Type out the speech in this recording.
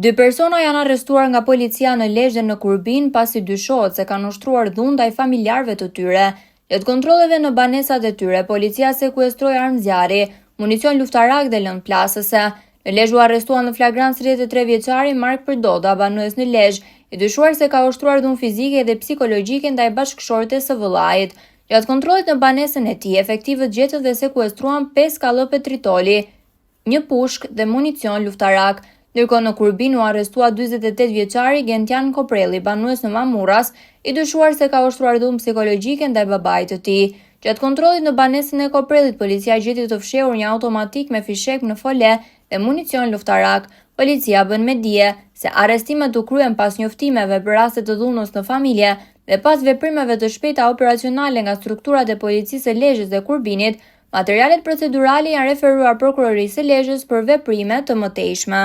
Dy persona janë arrestuar nga policia në Lezhë dhe në Kurbin pasi dyshohet se kanë ushtruar dhunë ndaj familjarëve të tyre. Gjatë kontrolleve në banesat e tyre, policia sekuestroi armë zjarri, municion luftarak dhe lëndë plasëse. Në Lezhë u arrestua në flagrancë 33 vjeçari Mark Përdoda, banues në Lezhë, i dyshuar se ka ushtruar dhunë fizike dhe psikologjike ndaj bashkëshortes së vëllait. Gjatë kontrollit në banesën e tij, efektivët gjetën dhe sekuestruan 5 kallëpe tritoli, një pushkë dhe municion luftarak. Ndërkohë në Kurbin u arrestua 48 vjeçari Gentian Koprelli, banues në Mamuras, i dyshuar se ka ushtruar dhunë psikologjike ndaj babait të tij. Gjatë kontrollit në banesën e Koprellit, policia gjeti të fshehur një automatik me fishek në fole dhe municion luftarak. Policia bën me dije se arrestimet u kryen pas njoftimeve për raste të dhunës në familje dhe pas veprimeve të shpejta operacionale nga strukturat e policisë së Lezhës dhe Kurbinit. Materialet procedurale janë referuar prokurorisë së Lezhës për veprime të mëtejshme.